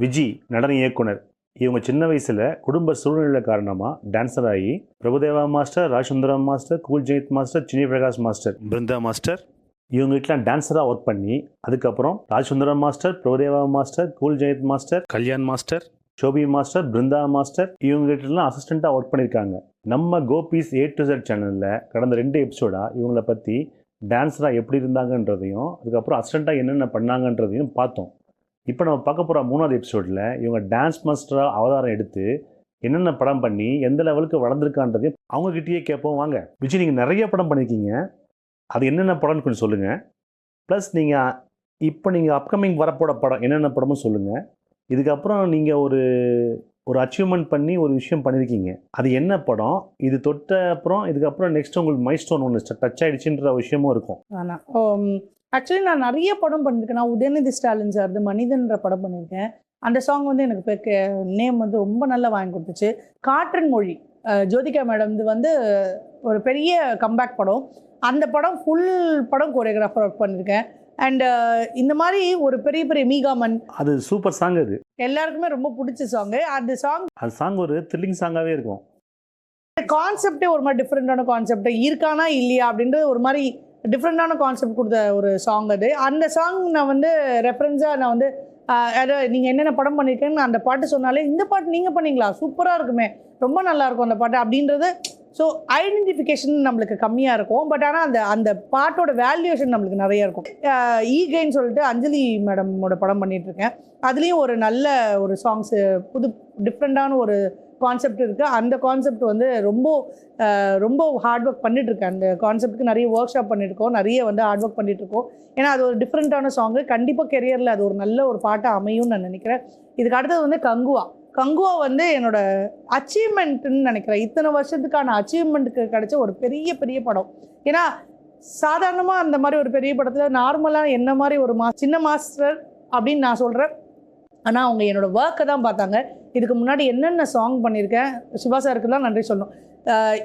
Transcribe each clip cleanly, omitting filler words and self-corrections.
விஜி நடன இயக்குனர். இவங்க சின்ன வயசில் குடும்ப சூழ்நிலை காரணமாக டான்ஸர் ஆகி Prabhudeva master, Rajsundaram master, cool Jayanth master, Chinni Prakash master, Brinda master இவங்க வீட்டில் டான்ஸராக ஒர்க் பண்ணி அதுக்கப்புறம் Rajsundaram master, Prabhudeva master, cool Jayanth master, Kalyan master, Shobi master, Brinda master இவங்க வீட்டிலாம் அசிஸ்டண்ட்டாக ஒர்க் பண்ணியிருக்காங்க. நம்ம கோபிஸ் A to Z சேனலில் கடந்த 2 எபிசோடாக இவங்களை பற்றி டான்ஸராக எப்படி இருந்தாங்கன்றதையும் அதுக்கப்புறம் அசிஸ்டண்ட்டாக என்னென்ன பண்ணாங்கன்றதையும் பார்த்தோம். இப்போ நம்ம பார்க்க போகிற 3வது எபிசோடில் இவங்க டான்ஸ் மாஸ்டராக அவதாரம் எடுத்து என்னென்ன படம் பண்ணி எந்த லெவலுக்கு வளர்ந்துருக்கான்றதையும் அவங்ககிட்டயே கேட்போம். வாங்க விஜய், நீங்கள் நிறைய படம் பண்ணியிருக்கீங்க, அது என்னென்ன படம்னு கொஞ்சம் சொல்லுங்கள். ப்ளஸ் நீங்கள் அப்கமிங் வரப்போட படம் என்னென்ன படமும் சொல்லுங்கள். இதுக்கப்புறம் நீங்கள் ஒரு அச்சீவ்மெண்ட் பண்ணி ஒரு விஷயம் பண்ணியிருக்கீங்க, அது என்ன படம், இது தொட்ட அப்புறம் இதுக்கப்புறம் நெக்ஸ்ட் உங்களுக்கு மைல்ஸ்டோன் ஒன்று டச் ஆகிடுச்சுன்ற விஷயமும் இருக்கும். ஆக்சுவலி நான் நிறைய படம் பண்ணியிருக்கேன். நான் உதயநிதி ஸ்டாலின் சார் மனிதன்ற படம் பண்ணியிருக்கேன். அந்த சாங் வந்து எனக்கு நேம் வந்து ரொம்ப நல்லா வாங்கி கொடுத்துச்சு. காற்றின் மொழி, ஜோதிகா மேடம் வந்து ஒரு பெரிய கம்பேக் படம். அந்த படம் ஃபுல் படம் கோரியோகிராஃபர் ஒர்க் பண்ணியிருக்கேன். அண்ட் இந்த மாதிரி ஒரு பெரிய பெரிய மீகாமன், அது சூப்பர் சாங், அது எல்லாருக்குமே ரொம்ப பிடிச்ச சாங்கு. அந்த சாங் ஒரு த்ரில்லிங் சாங்காகவே இருக்கும். கான்செப்டே ஒரு மாதிரி டிஃப்ரெண்டான கான்செப்ட், இருக்கானா இல்லையா அப்படின்றது ஒரு மாதிரி டிஃப்ரெண்டான கான்செப்ட் கொடுத்த ஒரு சாங் அது. அந்த சாங் நான் வந்து ரெஃபரன்ஸாக நான் வந்து நீங்கள் என்னென்ன படம் பண்ணியிருக்கேன்னு அந்த பாட்டு சொன்னாலே, இந்த பாட்டு நீங்கள் பண்ணீங்களா, சூப்பராக இருக்குமே, ரொம்ப நல்லாயிருக்கும் அந்த பாட்டு அப்படின்றது. ஸோ ஐடென்டிஃபிகேஷன் நம்மளுக்கு கம்மியாக இருக்கும். பட் ஆனால் அந்த பாட்டோட வேல்யூஷன் நம்மளுக்கு நிறைய இருக்கும். ஈகைன்னு சொல்லிட்டு அஞ்சலி மேடமோட படம் பண்ணிகிட்ருக்கேன். அதுலேயும் ஒரு நல்ல ஒரு சாங்ஸு, டிஃப்ரெண்ட்டான ஒரு கான்செப்ட் இருக்குது. அந்த கான்செப்ட் வந்து ரொம்ப ஹார்ட் ஒர்க் பண்ணிகிட்ருக்கேன். அந்த கான்செப்ட்டுக்கு நிறைய ஒர்க் ஷாப் பண்ணியிருக்கோம், நிறைய வந்து ஹார்ட் ஒர்க் பண்ணிகிட்ருக்கோம். ஏன்னா அது ஒரு டிஃப்ரெண்ட்டான சாங்கு. கண்டிப்பாக கெரியரில் அது ஒரு நல்ல ஒரு பாட்டாக அமையும்னு நான் நினைக்கிறேன். இதுக்கு அடுத்தது வந்து கங்குவா வந்து என்னோட அச்சீவ்மெண்ட்டுன்னு நினைக்கிறேன். இத்தனை வருஷத்துக்கான அச்சீவ்மெண்ட்டுக்கு கிடைச்ச ஒரு பெரிய பெரிய படம். ஏன்னா சாதாரணமாக அந்த மாதிரி ஒரு பெரிய படத்தில் நார்மலாக என்ன மாதிரி ஒரு சின்ன மாஸ்டர் அப்படின்னு நான் சொல்கிறேன். ஆனால் அவங்க என்னோடய ஒர்க்கை தான் பார்த்தாங்க. இதுக்கு முன்னாடி என்னென்ன சாங் பண்ணியிருக்கேன், சிவா சாருக்கு தான் நன்றி சொல்லணும்.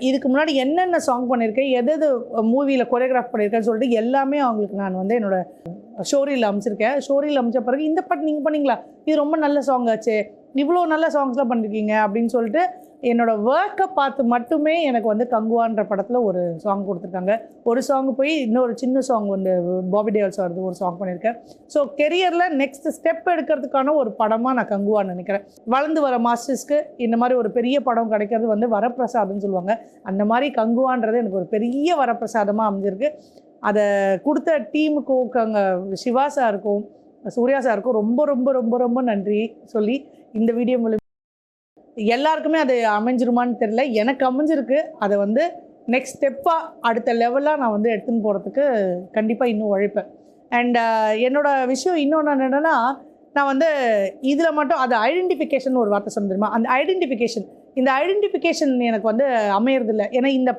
இதுக்கு முன்னாடி என்னென்ன சாங் பண்ணியிருக்கேன், எது மூவியில் கொரியோகிராஃப் பண்ணியிருக்கேன்னு சொல்லிட்டு எல்லாமே அவங்களுக்கு நான் வந்து என்னோடய ஸ்டோரியில் அமைச்சிருக்கேன். ஸ்டோரியில் அமைச்ச பிறகு இந்த பாட்டு நீங்கள் பண்ணிங்களா, இது ரொம்ப நல்ல சாங் ஆச்சு, இவ்வளோ நல்ல சாங்ஸ்லாம் பண்ணியிருக்கீங்க அப்படின்னு சொல்லிட்டு என்னோடய ஒர்க்கை பார்த்து மட்டுமே எனக்கு வந்து கங்குவான்ற படத்தில் ஒரு சாங் கொடுத்துருக்காங்க. ஒரு சாங் போய் இன்னொரு சின்ன சாங் வந்து பாபி டேவல் சார் ஒரு சாங் பண்ணியிருக்கேன். ஸோ கெரியரில் நெக்ஸ்ட் ஸ்டெப் எடுக்கிறதுக்கான ஒரு படமாக நான் கங்குவான்னு நினைக்கிறேன். வளர்ந்து வர மாஸ்டர்ஸ்க்கு இந்த மாதிரி ஒரு பெரிய படம் கிடைக்கிறது வந்து வரப்பிரசாதம்னு சொல்லுவாங்க. அந்த மாதிரி கங்குவான்றது எனக்கு ஒரு பெரிய வரப்பிரசாதமாக அமைஞ்சிருக்கு. அதை கொடுத்த டீமுக்கும் சிவா சாருக்கும் சூர்யா சாருக்கும் ரொம்ப ரொம்ப ரொம்ப ரொம்ப நன்றி சொல்லி இந்த வீடியோ மூலம் எல்லாருக்குமே அது அமைஞ்சிருமான்னு தெரியல, எனக்கு அமைஞ்சிருக்கு. அதை வந்து நெக்ஸ்ட் ஸ்டெப்பாக அடுத்த லெவலாக நான் வந்து எடுத்துன்னு போகிறதுக்கு கண்டிப்பாக இன்னும் உழைப்பேன். அண்ட் என்னோடய விஷயம் இன்னொன்று என்னென்னா, நான் வந்து இதில் மட்டும் அது ஐடென்டிஃபிகேஷன் ஒரு வார்த்தை சொன்னதுமா, அந்த இந்த ஐடென்டிஃபிகேஷன் எனக்கு வந்து அமையறதில்லை. ஏன்னா இந்த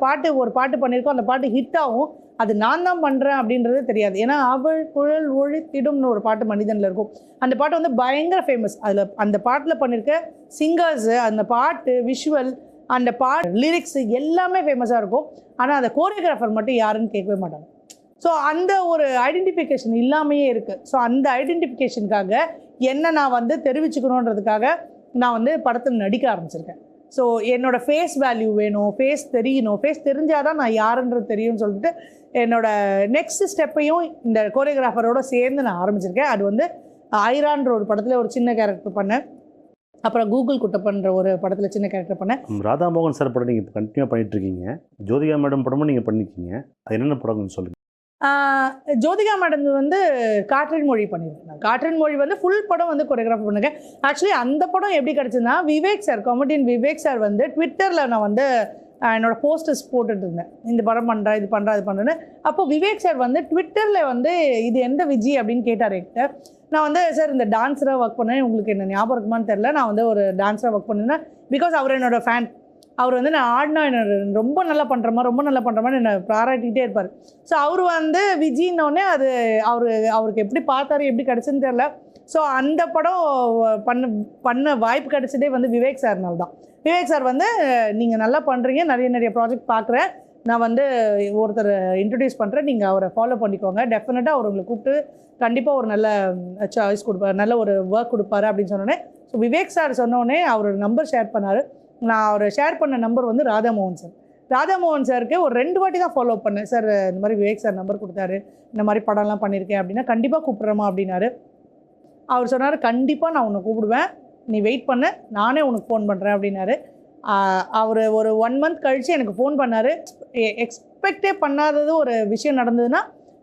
ஒரு பாட்டு பண்ணியிருக்கோம், அந்த பாட்டு ஹிட் ஆகும், அது நான் தான் பண்ணுறேன் அப்படின்றது தெரியாது. ஏன்னா அவள் குழல் ஒழித்திடும்னு ஒரு பாட்டு மனிதனில் இருக்கும். அந்த பாட்டு வந்து பயங்கர ஃபேமஸ். அந்த பாட்டில் பண்ணியிருக்க சிங்கர்ஸு, அந்த பாட்டு விஷுவல், அந்த லிரிக்ஸு எல்லாமே ஃபேமஸாக இருக்கும். ஆனால் அந்த கோரியோகிராஃபர் மட்டும் யாருன்னு கேட்கவே மாட்டாங்க. ஸோ அந்த ஒரு ஐடென்டிஃபிகேஷன் இல்லாமையே இருக்குது. ஸோ அந்த ஐடென்டிஃபிகேஷனுக்காக என்ன நான் வந்து தெரிவிச்சுக்கணுன்றதுக்காக நான் வந்து படத்தில் நடிக்க ஆரம்பிச்சிருக்கேன். ஸோ என்னோடய ஃபேஸ் வேல்யூ வேணும், ஃபேஸ் தெரியணும், ஃபேஸ் தெரிஞ்சால் தான் நான் யாருன்றது தெரியும்னு சொல்லிட்டு என்னோடய நெக்ஸ்ட் ஸ்டெப்பையும் இந்த கோரியோகிராஃபரோடு சேர்ந்து நான் ஆரம்பிச்சிருக்கேன். அது வந்து ஐரான்ற ஒரு படத்தில் ஒரு சின்ன கேரக்டர் பண்ணேன். அப்புறம் கூகுள் குட்டப்பன்ற ஒரு படத்தில் சின்ன கேரக்டர் பண்ணேன். ராதாமோகன் சார் படம் நீங்கள் கண்டினியூ பண்ணிகிட்ருக்கீங்க. ஜோதிகா மேடம் படமும் நீங்கள் பண்ணியிருக்கீங்க, அது என்னென்ன படம்னு சொல்லுங்கள். ஜோதிகா மேடம் வந்து காற்றின் மொழி பண்ணியிருக்கேன். காற்றின் மொழி வந்து ஃபுல் படம் வந்து கொரியோகிராஃபர் பண்ணிருக்கேன். ஆக்சுவலி அந்த படம் எப்படி கிடச்சுன்னா, Vivek sir, comedian Vivek sir வந்து ட்விட்டரில் நான் வந்து என்னோடய போஸ்டர்ஸ் போட்டுட்டு இருந்தேன், இந்த படம் பண்ணுறேன், இது பண்ணுறேன், இது பண்ணுறேன்னு. அப்போ விவேக் சார் வந்து ட்விட்டரில் வந்து இது எந்த விஜி அப்படின்னு கேட்டார் என்கிட்ட. நான் வந்து சார் இந்த டான்ஸராக ஒர்க் பண்ணேன், உங்களுக்கு என்ன ஞாபகம் இருக்குமான்னு தெரில, நான் வந்து ஒரு டான்ஸராக ஒர்க் பண்ணினேன். பிகாஸ் அவர் என்னோடய ஃபேன். அவர் வந்து நான் ஆடினா என்ன ரொம்ப நல்லா பண்ணுறமான்னு என்னை பாராட்டிகிட்டே இருப்பார். ஸோ அவர் வந்து விஜின்னொடனே அது அவருக்கு எப்படி பார்த்தாரு, எப்படி கிடச்சுன்னு தெரில. ஸோ அந்த படம் பண்ண வாய்ப்பு கிடச்சதே வந்து விவேக் சார்னால தான். விவேக் சார் வந்து நீங்கள் நல்லா பண்ணுறீங்க, நிறைய ப்ராஜெக்ட் பார்க்குறேன், நான் வந்து ஒருத்தர் இன்ட்ரடியூஸ் பண்ணுறேன், நீங்கள் அவரை ஃபாலோ பண்ணிக்கோங்க, டெஃபினட்டாக அவர் உங்களை கூப்பிட்டு கண்டிப்பாக ஒரு நல்ல சாய்ஸ் கொடுப்பாரு, நல்ல ஒரு ஒர்க் கொடுப்பாரு அப்படின்னு சொன்னோடனே, ஸோ விவேக் சார் சொன்னோடனே அவரோட நம்பர் ஷேர் பண்ணார். நான் அவர் ஷேர் பண்ண நம்பர் வந்து ராதாமோகன் சார். ராதாமோகன் சாருக்கு ஒரு 2 வாட்டி தான் ஃபாலோ பண்ணேன். சார் இந்த மாதிரி விவேக் சார் நம்பர் கொடுத்தாரு, இந்த மாதிரி படம்லாம் பண்ணியிருக்கேன் அப்படின்னா, கண்டிப்பாக கூப்பிட்றேம்மா அப்படின்னாரு. அவர் சொன்னார், கண்டிப்பாக நான் உன்னை கூப்பிடுவேன், நீ வெயிட் பண்ண, நானே உனக்கு ஃபோன் பண்ணுறேன் அப்படின்னாரு. அவர் ஒரு 1 மந்த் கழித்து எனக்கு ஃபோன் பண்ணார். எக்ஸ்பெக்டே பண்ணாதது ஒரு விஷயம் நடந்ததுன்னா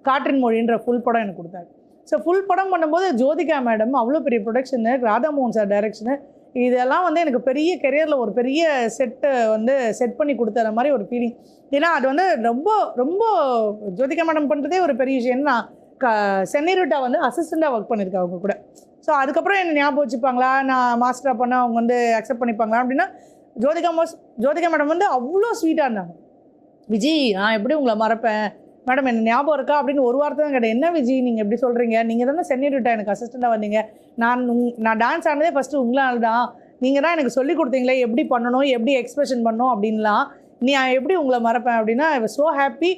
காற்றின் மொழின்ற ஃபுல் படம் எனக்கு கொடுத்தாரு. ஸோ ஃபுல் படம் பண்ணும்போது ஜோதிகா மேடம் அவ்வளோ பெரிய ப்ரொடக்ஷனு, ராதாமோகன் சார் டைரக்ஷனு, இதெல்லாம் வந்து எனக்கு பெரிய கெரியரில் ஒரு பெரிய செட்டு வந்து செட் பண்ணி கொடுத்தற மாதிரி ஒரு ஃபீலிங். ஏன்னா அது வந்து ரொம்ப ரொம்ப ஜோதிகா மேடம் பண்ணுறதே ஒரு பெரிய விஷயம். நான் சென்னைருட்டா வந்து அசிஸ்டண்ட்டாக ஒர்க் பண்ணியிருக்கேன் அவங்க கூட. ஸோ அதுக்கப்புறம் என்ன ஞாபகம் வச்சுப்பாங்களா, நான் மாஸ்டராக பண்ணால் அவங்க வந்து அக்செப்ட் பண்ணிப்பாங்களா அப்படின்னா, ஜோதிகா மேடம் வந்து அவ்வளோ ஸ்வீட்டாக இருந்தாங்க. விஜி நான் எப்படி உங்களை மறப்பேன் மேடம், என்ன ஞாபகம் இருக்கா அப்படின்னு ஒரு வார்த்தை தான் கேட்டேன். என்ன விஜி நீங்கள் எப்படி சொல்கிறீங்க, நீங்கள் தானே சென்னைருட்டா எனக்கு அசிஸ்டண்ட்டாக வந்தீங்க, நான் டான்ஸ் ஆனதே ஃபஸ்ட்டு உங்களால் தான், நீங்கள் தான் எனக்கு சொல்லி கொடுத்தீங்களே எப்படி பண்ணணும், எப்படி எக்ஸ்பிரஷன் பண்ணணும் அப்படின்லாம், நீ எப்படி உங்களை மறப்பேன் அப்படின்னா, ஐ வாஸ் ஸோ ஹாப்பி.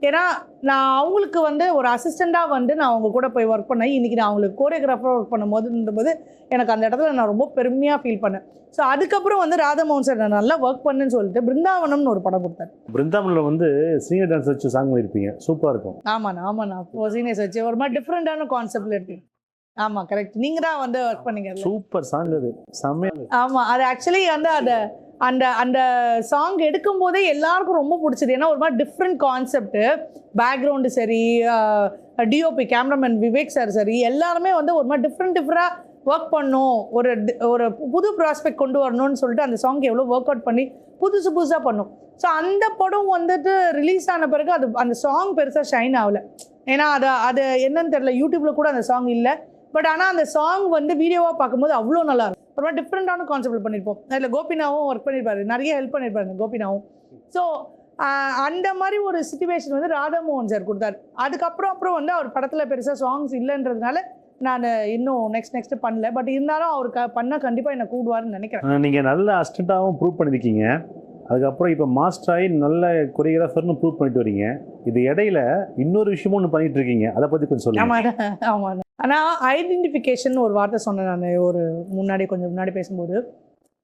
ஏன்னா நான் அவங்களுக்கு வந்து ஒரு அசிஸ்டண்ட்டாக வந்து நான் அவங்க கூட போய் ஒர்க் பண்ணேன். இன்றைக்கி நான் அவங்களுக்கு கோரியோகிராஃபராக ஒர்க் பண்ணும்போது எனக்கு அந்த இடத்துல நான் ரொம்ப பெருமையாக ஃபீல் பண்ணேன். ஸோ அதுக்கப்புறம் வந்து ராதாமோகன் சார் நான் நல்லா ஒர்க் பண்ணுன்னு சொல்லிட்டு பிருந்தாவனம்னு ஒரு படம் கொடுத்தாரு. பிருந்தாவனில் வந்து சீனியர் டான்ஸ் வச்சு சாங் பண்ணியிருப்பீங்க, சூப்பராக இருக்கும். ஆமாண்ணா சீனியர்ஸ் வச்சு ஒரு மாதிரி டிஃப்ரெண்டான கான்செப்டில் இருக்கு. ஆமாம் கரெக்ட், நீங்கள் தான் வந்து ஒர்க் பண்ணீங்க. சூப்பர் சாங் அது, செம்மையாக. ஆமாம், அது ஆக்சுவலி வந்து அந்த அந்த சாங் எடுக்கும் போதே எல்லாருக்கும் ரொம்ப பிடிச்சது. ஏன்னா ஒரு மாதிரி டிஃப்ரெண்ட் கான்செப்ட், பேக்ரவுண்டு சரி, டிஓபி கேமராமேன் விவேக் சார் சரி, எல்லாருமே வந்து ஒரு மாதிரி டிஃப்ரெண்டாக ஒர்க் பண்ணணும், ஒரு புது ப்ராஸ்பெக்ட் கொண்டு வரணும்னு சொல்லிட்டு அந்த சாங் எவ்வளோ ஒர்க் அவுட் பண்ணி புதுசாக பண்ணோம். ஸோ அந்த படம் வந்துட்டு ரிலீஸ் ஆன பிறகு அந்த சாங் பெருசாக ஷைன் ஆகலை. ஏன்னா அது என்னன்னு தெரியல, யூடியூப்பில் கூட அந்த சாங் இல்லை. பட் ஆனால் அந்த சாங் வந்து வீடியோவாக பார்க்கும்போது அவ்வளோ நல்லா இருக்கும். ஒரு மாதிரி டிஃப்ரெண்டான கான்செப்ட் பண்ணியிருப்போம். அதில் கோபினாவும் ஒர்க் பண்ணியிருப்பாரு, நிறைய ஹெல்ப் பண்ணியிருப்பாரு கோபினாவும். ஸோ அந்த மாதிரி ஒரு சிச்சுவேஷன் வந்து ராதாமோகன் சார் கொடுத்தாரு. அதுக்கப்புறம் வந்து அவர் படத்தில் பெருசாக சாங்ஸ் இல்லைன்றதுனால நான் இன்னும் நெக்ஸ்ட் பண்ணல. பட் இருந்தாலும் அவர் பண்ணால் கண்டிப்பாக என்னை கூடுவார்னு நினைக்கிறேன். நீங்கள் நல்ல அசிஸ்டண்ட்டாகவும் ப்ரூவ் பண்ணியிருக்கீங்க, அதுக்கப்புறம் இப்போ மாஸ்டர் ஆகி நல்ல கொரியோகிராஃபர்னு ப்ரூவ் பண்ணிட்டு வரீங்க. இது இடையில இன்னொரு விஷயமும் ஒன்று பண்ணிட்டு இருக்கீங்க, அதை பற்றி கொஞ்சம் சொல்லுங்கள். ஆமாம், ஆனால் ஐடென்டிஃபிகேஷன் ஒரு வார்த்தை சொன்னேன் நான் ஒரு கொஞ்சம் முன்னாடி பேசும்போது.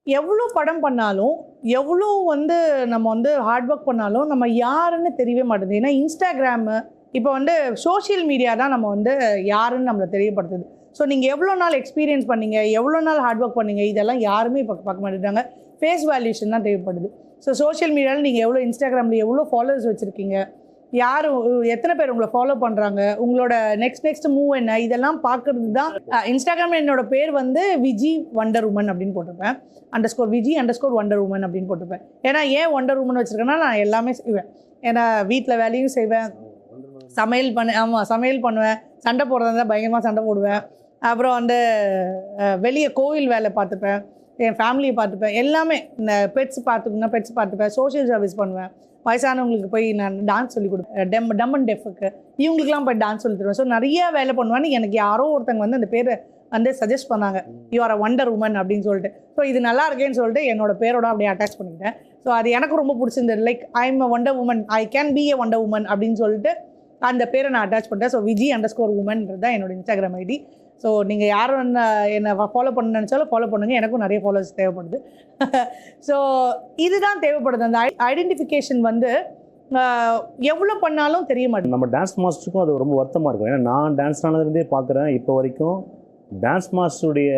எவ்வளோ படம் பண்ணாலும், எவ்வளோ வந்து நம்ம வந்து ஹார்ட் ஒர்க் பண்ணாலும் நம்ம யாருன்னு தெரியவே மாட்டேங்குது. ஏன்னா இன்ஸ்டாகிராமு இப்போ வந்து சோஷியல் மீடியா தான் நம்ம வந்து யாருன்னு நம்மளை தெரியப்படுத்துது. ஸோ நீங்கள் எவ்வளோ நாள் எக்ஸ்பீரியன்ஸ் பண்ணீங்க, எவ்வளோ நாள் ஹார்ட் ஒர்க் பண்ணீங்க, இதெல்லாம் யாருமே இப்போ பார்க்க மாட்டேங்கிறாங்க. ஃபேஸ் வேல்யூஷன் தான் தேவைப்படுது. ஸோ சோஷியல் மீடியாவில் நீங்கள் எவ்வளோ இன்ஸ்டாகிராமில் எவ்வளோ ஃபாலோவர்ஸ் வச்சுருக்கீங்க, யார் எத்தனை பேர் உங்களை ஃபாலோ பண்ணுறாங்க, உங்களோட நெக்ஸ்ட் மூவ் என்ன, இதெல்லாம் பார்க்குறது தான். இன்ஸ்டாகிராமில் என்னோட பேர் வந்து விஜி வண்டர் உமன் அப்படின்னு போட்டிருப்பேன், _Viji_Wonder Woman அப்படின்னு போட்டிருப்பேன். ஏன்னா ஏன் வண்டர் உமன் வச்சுருக்கேன்னா, நான் எல்லாமே செய்வேன். ஏன்னா வீட்டில் வேலையும் செய்வேன், சமையல் பண்ணுவேன், சண்டை போடுறதா இருந்தால் பயங்கரமாக சண்டை போடுவேன். அப்புறம் வந்து வெளியே கோவில் வேலை பார்த்துப்பேன், என் ஃபேமிலியை பார்த்துப்பேன், எல்லாமே. இந்த பெட்ஸ் பார்த்துப்பேன், சோஷியல் சர்வீஸ் பண்ணுவேன், வயசானவங்களுக்கு போய் நான் டான்ஸ் சொல்லி கொடுப்பேன், டம் அண்ட் டெஃபுக்கு இவங்களுக்குலாம் போய் டான்ஸ் சொல்லி தருவேன். ஸோ நிறைய வேலை பண்ணுவேன்னு எனக்கு யாரோ ஒருத்தங்க வந்து அந்த பேரை வந்து சஜஸ்ட் பண்ணாங்க, you are a wonder woman அப்படின்னு சொல்லிட்டு. ஸோ இது நல்லா இருக்கேன்னு சொல்லிட்டு என்னோட பேரோட அப்படியே அட்டாச் பண்ணிக்கிட்டேன். ஸோ அது எனக்கு ரொம்ப பிடிச்சிருந்தது. Like I am a wonder woman, I can be a wonder woman அப்படின்னு சொல்லிட்டு அந்த பேரை நான் அட்டாச் பண்ணிட்டேன். ஸோ Viji_Woman தான் என்னோட இன்ஸ்டாகிராம் ஐடி. ஸோ நீங்கள் யாரும் என்னை ஃபாலோ பண்ண நினச்சாலும் ஃபாலோ பண்ணுங்கள், எனக்கும் நிறைய ஃபாலோவர்ஸ் தேவைப்படுது. ஸோ இதுதான் தேவைப்படுது. அந்த ஐடென்டிஃபிகேஷன் வந்து எவ்வளோ பண்ணாலும் தெரிய மாட்டேங்குது. நம்ம டான்ஸ் மாஸ்டருக்கும் அது ரொம்ப வருத்தமாக இருக்கும். ஏன்னா நான் டான்ஸ் ஆனதுலேருந்தே பார்க்குறேன், இப்போ வரைக்கும் டான்ஸ் மாஸ்டருடைய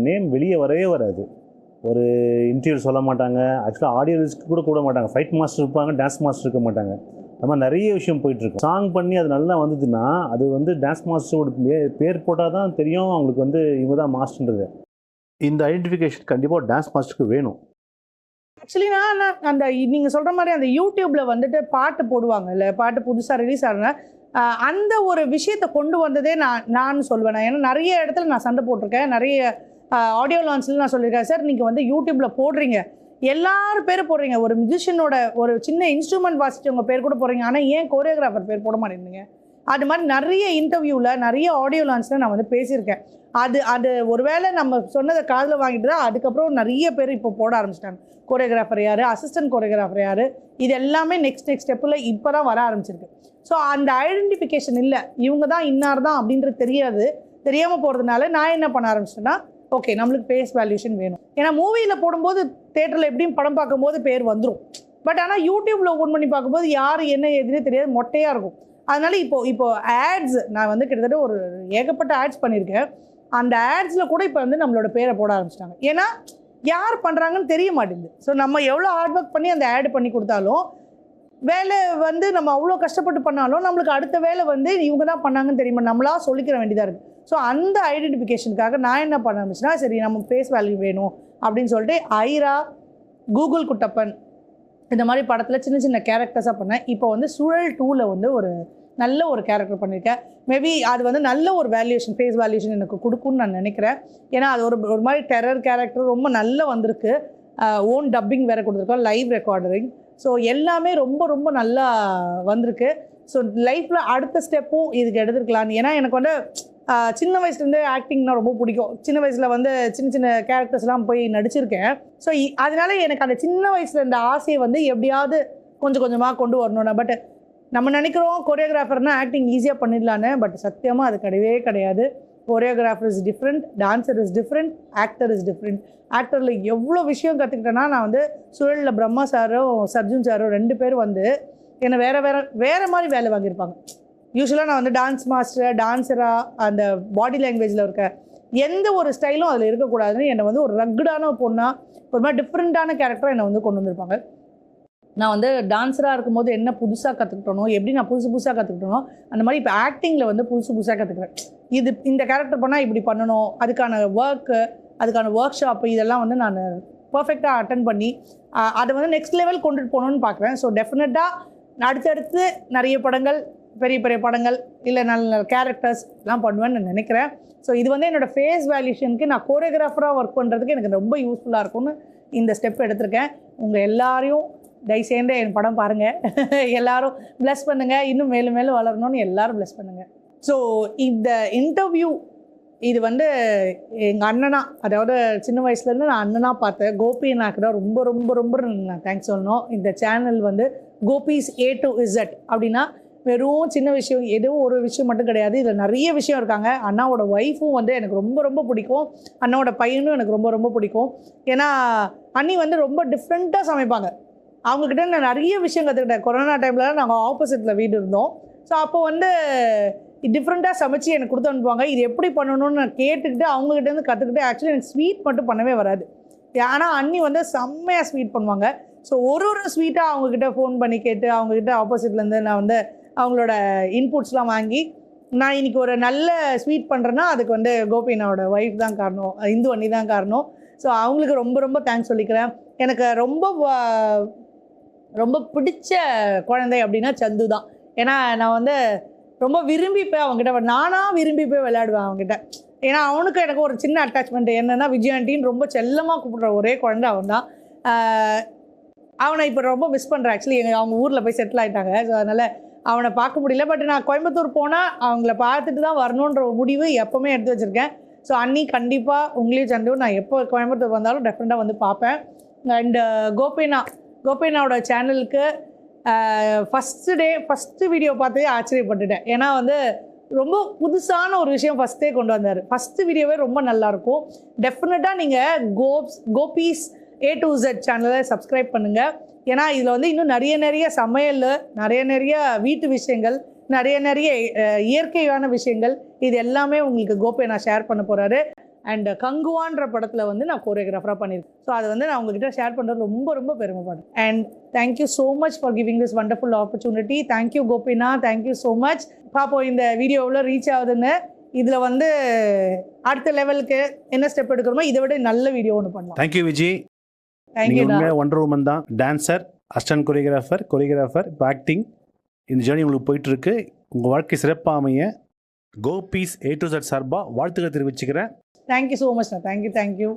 நேம் வெளியே வரவே வராது. ஒரு இன்டர்வியூ சொல்ல மாட்டாங்க, ஆக்சுவலாக ஆடியோ ரிஸ்க்கு கூட மாட்டாங்க. ஃபைட் மாஸ்டர் இருப்பாங்க, டான்ஸ் மாஸ்டர் இருக்க மாட்டாங்க. நம்ம நிறைய விஷயம் போயிட்டுருக்கு. சாங் பண்ணி அது நல்லா வந்ததுன்னா அது வந்து டான்ஸ் மாஸ்டரோட பேர் போட்டால் தான் தெரியும் அவங்களுக்கு வந்து இவங்க தான் மாஸ்டர்ன்றது. இந்த ஐடென்டிஃபிகேஷன் கண்டிப்பாக டான்ஸ் மாஸ்டருக்கு வேணும். ஆக்சுவலி நான் அந்த நீங்கள் சொல்கிற மாதிரி அந்த யூடியூப்பில் வந்துட்டு பாட்டு போடுவாங்க இல்லை, பாட்டு புதுசாக ரிலீஸ் ஆகுனா அந்த ஒரு விஷயத்தை கொண்டு வந்ததே நான் சொல்வேன். ஏன்னா நிறைய இடத்துல நான் சண்டை போட்டிருக்கேன், நிறைய ஆடியோ லான்ச்சில் நான் சொல்லியிருக்கேன், சார் நீங்கள் வந்து யூடியூப்பில் போடுறீங்க, எல்லாரும் பேர் போடுறீங்க, ஒரு மியூசிஷியனோட ஒரு சின்ன இன்ஸ்ட்ருமெண்ட் வாசிச்சவங்க பேர் கூட போடுறீங்க, ஆனால் ஏன் கோரியோகிராஃபர் பேர் போட மாட்டேங்குங்க அது மாதிரி நிறைய இன்டர்வியூவில் நிறைய ஆடியோ லான்ச்சில் நான் வந்து பேசியிருக்கேன். அது ஒருவேளை நம்ம சொன்னதை காதில் வாங்கிட்டு தான் அதுக்கப்புறம் நிறைய பேர் இப்போ போட ஆரம்பிச்சிட்டாங்க. கோரியோகிராஃபர் யார், அசிஸ்டன்ட் கோரியோகிராஃபர் யார், இது எல்லாமே நெக்ஸ்ட் ஸ்டெப்பில் இப்போ தான் வர ஆரம்பிச்சிருக்கு. ஸோ அந்த ஐடென்டிஃபிகேஷன் இல்லை, இவங்க தான் இன்னார் தான் அப்படின்றது தெரியாமல் போகிறதுனால நான் என்ன பண்ண ஆரம்பிச்சிட்டேன்னா, ஓகே நம்மளுக்கு ஃபேஸ் வேல்யூஷன் வேணும். ஏன்னா மூவியில் போடும்போது தேட்டரில் எப்படியும் படம் பார்க்கும்போது பேர் வந்துடும். பட் ஆனால் யூடியூப்பில் ஓப்பன் பண்ணி பார்க்கும்போது யார் என்ன எதுனே தெரியாது, மொட்டையாக இருக்கும். அதனால இப்போ ஆட்ஸ் நான் வந்து கிட்டத்தட்ட ஒரு ஏகப்பட்ட ஆட்ஸ் பண்ணியிருக்கேன். அந்த ஆட்ஸில் கூட இப்போ வந்து நம்மளோட பேரை போட ஆரம்பிச்சிட்டாங்க. ஏன்னா யார் பண்ணுறாங்கன்னு தெரிய மாட்டேங்குது. ஸோ நம்ம எவ்வளோ ஹார்ட் ஒர்க் பண்ணி அந்த ஆட் பண்ணி கொடுத்தாலும், வேலை வந்து நம்ம அவ்வளோ கஷ்டப்பட்டு பண்ணாலும் நம்மளுக்கு அடுத்த வேலை வந்து இவங்க தான் பண்ணாங்கன்னு தெரியுமா, நம்மளா சொல்லிக்கிற வேண்டியதாக இருக்குது. ஸோ அந்த ஐடென்டிஃபிகேஷனுக்காக நான் என்ன பண்ண ஆரம்பிச்சுன்னா, சரி நம்ம ஃபேஸ் வேல்யூ வேணும் அப்படின்னு சொல்லிட்டு ஐரா, கூகுள் குட்டப்பன் இந்த மாதிரி படத்தில் சின்ன சின்ன கேரக்டர்ஸாக பண்ணேன். இப்போ வந்து சுழல் 2ல் வந்து ஒரு நல்ல ஒரு கேரக்டர் பண்ணியிருக்கேன். மேபி அது வந்து நல்ல ஒரு வேல்யூஷன், ஃபேஸ் வேல்யூஷன் எனக்கு கொடுக்குன்னு நான் நினைக்கிறேன். ஏன்னா அது ஒரு மாதிரி டெரர் கேரக்டர் ரொம்ப நல்லா வந்திருக்கு. ஓன் டப்பிங் வேறு கொடுத்துருக்கோம், லைவ் ரெக்கார்டரிங். ஸோ எல்லாமே ரொம்ப ரொம்ப நல்லா வந்திருக்கு. ஸோ லைஃப்பில் அடுத்த ஸ்டெப்பும் இதுக்கு எடுத்துருக்கலான்னு. ஏன்னா எனக்கு வந்து சின்ன வயசுலேருந்தே ஆக்டிங்னா ரொம்ப பிடிக்கும். சின்ன வயசில் வந்து சின்ன சின்ன கேரக்டர்ஸ்லாம் போய் நடிச்சிருக்கேன். ஸோ அதனால எனக்கு அந்த சின்ன வயசில் இந்த ஆசையை வந்து எப்படியாவது கொஞ்சம் கொஞ்சமாக கொண்டு வரணும்னா. பட் நம்ம நினைக்கிறோம் கொரியோகிராஃபர்னா ஆக்டிங் ஈஸியாக பண்ணிடலான்னு. பட் சத்தியமாக அது கிடையாது. Choreographer is different, dancer is different, actor is different. ஆக்டரில் எவ்வளோ விஷயம் கற்றுக்கிட்டேன்னா, நான் வந்து சுழலில் பிரம்மா சாரும் சர்ஜுன் சாரும் 2 பேரும் வந்து என்னை வேறு மாதிரி வேலை வாங்கியிருப்பாங்க. யூஸ்வலாக நான் வந்து டான்ஸ் மாஸ்டர், டான்ஸராக அந்த பாடி லாங்குவேஜில் இருக்க எந்த ஒரு ஸ்டைலும் அதில் இருக்கக்கூடாதுன்னு என்னை வந்து ஒரு ரக்குடான பொண்ணாக, ஒரு மாதிரி டிஃப்ரெண்ட்டான கேரக்டராக என்னை வந்து கொண்டு வந்திருப்பாங்க. நான் வந்து டான்ஸராக இருக்கும்போது என்ன புதுசாக கற்றுக்கிட்டனோ, எப்படி நான் புதுசாக கற்றுக்கிட்டனோ, அந்த மாதிரி இப்போ ஆக்டிங்கில் வந்து புதுசாக கற்றுக்கிறேன். இந்த கேரக்டர் பண்ணால் இப்படி பண்ணணும், அதுக்கான அதுக்கான ஒர்க் ஷாப்பு இதெல்லாம் வந்து நான் பர்ஃபெக்டாக அட்டன் பண்ணி அதை வந்து நெக்ஸ்ட் லெவல் கொண்டுட்டு போகணுன்னு பார்க்குறேன். ஸோ டெஃபினட்டாக அடுத்தடுத்து நிறைய படங்கள், பெரிய பெரிய படங்கள், இல்லை நல்ல கேரக்டர்ஸ் எல்லாம் பண்ணுவேன்னு நான் நினைக்கிறேன். ஸோ இது வந்து என்னோடய ஃபேஸ் வேல்யூஷனுக்கு நான் கோரியோகிராஃபராக ஒர்க் பண்ணுறதுக்கு எனக்கு ரொம்ப யூஸ்ஃபுல்லாக இருக்கும்னு இந்த ஸ்டெப் எடுத்திருக்கேன். உங்கள் எல்லாரையும் தயவுசெய்து என் படம் பாருங்கள், எல்லோரும் ப்ளஸ் பண்ணுங்கள், இன்னும் மேலும் மேலும் வளரணும்னு எல்லோரும் ப்ளஸ் பண்ணுங்கள். ஸோ இந்த இன்டர்வியூ இது வந்து எங்கள் அண்ணனா, அதாவது சின்ன வயசுலேருந்து நான் அண்ணனாக பார்த்தேன். கோபி அண்ணாக்கு தான் ரொம்ப ரொம்ப ரொம்ப நான் தேங்க்ஸ் சொல்லணும். இந்த சேனல் வந்து கோபிஸ் A to Z அப்படின்னா வெறும் சின்ன விஷயம், ஏதோ ஒரு விஷயம் மட்டும் கிடையாது. இதில் நிறைய விஷயம் இருக்காங்க. அண்ணாவோட ஒய்ஃபும் வந்து எனக்கு ரொம்ப ரொம்ப பிடிக்கும், அண்ணாவோட பையனும் எனக்கு ரொம்ப ரொம்ப பிடிக்கும். ஏன்னா அண்ணி வந்து ரொம்ப டிஃப்ரெண்ட்டாக சமைப்பாங்க. அவங்கக்கிட்ட நான் நிறைய விஷயம் கற்றுக்கிட்டேன். கொரோனா டைமில் நாங்கள் ஆப்போசிட்டில் வீடு இருந்தோம். ஸோ அப்போ வந்து டிஃப்ரெண்ட்டாக சமைச்சு எனக்கு கொடுத்து அனுப்புவாங்க. இது எப்படி பண்ணணும்னு நான் கேட்டுக்கிட்டு அவங்ககிட்டேருந்து கற்றுக்கிட்டு, ஆக்சுவலி எனக்கு ஸ்வீட் மட்டும் பண்ணவே வராது. ஆனால் அண்ணி வந்து செம்மையாக ஸ்வீட் பண்ணுவாங்க. ஸோ ஒரு ஸ்வீட்டாக அவங்கக்கிட்ட ஃபோன் பண்ணி கேட்டு, அவங்கக்கிட்ட ஆப்போசிட்லேருந்து நான் வந்து அவங்களோட இன்புட்ஸ்லாம் வாங்கி, நான் இன்றைக்கி ஒரு நல்ல ஸ்வீட் பண்ணுறேன்னா அதுக்கு வந்து கோபினாவோட ஒய்ஃப் தான் காரணம், இந்து அண்ணி தான் காரணம். ஸோ அவங்களுக்கு ரொம்ப ரொம்ப தேங்க்ஸ் சொல்லிக்கிறேன். எனக்கு ரொம்ப பிடிச்ச குழந்தை அப்படின்னா சந்து தான். ஏன்னா நான் வந்து ரொம்ப விரும்பி போய் அவங்ககிட்ட, நானாக விரும்பி போய் விளையாடுவேன் அவங்ககிட்ட. ஏன்னா அவனுக்கு எனக்கு ஒரு சின்ன அட்டாச்மெண்ட் என்னென்னா, விஜயாண்டின்னு ரொம்ப செல்லமாக கூப்பிட்ற ஒரே குழந்தை அவன் தான். அவனை இப்போ ரொம்ப மிஸ் பண்ணுறேன். ஆக்சுவலி அவங்க ஊரில் போய் செட்டில் ஆகிட்டாங்க. ஸோ அதனால் அவனை பார்க்க முடியல. பட் நான் கோயம்புத்தூர் போனால் அவங்கள பார்த்துட்டு தான் வரணுன்ற ஒரு முடிவு எப்போவுமே எடுத்து வச்சுருக்கேன். ஸோ அண்ணி கண்டிப்பாக உங்களையும் சந்துவும் நான் எப்போ கோயம்புத்தூர் வந்தாலும் டெஃபினட்டாக வந்து பார்ப்பேன். அண்டு கோபினாவோட சேனலுக்கு ஃபஸ்ட்டு வீடியோ பார்த்தே ஆச்சரியப்பட்டுட்டேன். ஏன்னா வந்து ரொம்ப புதுசான ஒரு விஷயம் ஃபஸ்ட்டே கொண்டு வந்தார். ஃபஸ்ட்டு வீடியோவே ரொம்ப நல்லாயிருக்கும். டெஃபினட்டாக நீங்கள் கோபிஸ் A to Z சேனலை சப்ஸ்கிரைப் பண்ணுங்கள். ஏன்னா இதில் வந்து இன்னும் நிறைய சமையல், நிறைய வீட்டு விஷயங்கள், நிறைய இயற்கையான விஷயங்கள், இது எல்லாமே உங்களுக்கு கோபி நான் ஷேர் பண்ண போகிறாரு. அண்ட் கங்குவான்ற படத்தில் வந்து நான் கோரியோகிராஃபராக பண்ணியிருக்கேன். ஸோ அதை வந்து நான் உங்ககிட்ட ஷேர் பண்ணுறது ரொம்ப ரொம்ப பெருமைப்படுறேன். And thank you so much for giving this wonderful opportunity. Thank you கோபினா, தேங்க்யூ ஸோ மச். பார்ப்போம் இந்த வீடியோ எவ்வளோ ரீச் ஆகுதுன்னு. இதில் வந்து அடுத்த லெவலுக்கு என்ன ஸ்டெப் எடுக்கிறோமோ இதை விட நல்ல வீடியோ ஒன்று பண்ணலாம். Thank you Vijay. Thank you. Wonder woman தான், டான்சர், அசிஸ்டன்ட் கொரியோகிராஃபர், இப்போ ஆக்டிங். இந்த ஜேர்னி உங்களுக்கு போயிட்டுருக்கு. உங்கள் வாழ்க்கை சிறப்பாக அமைய கோபிஸ் A to Z சார்பாக வாழ்த்துக்களை தெரிவிச்சுக்கிறேன். Thank you so much. தேங்க்யூ.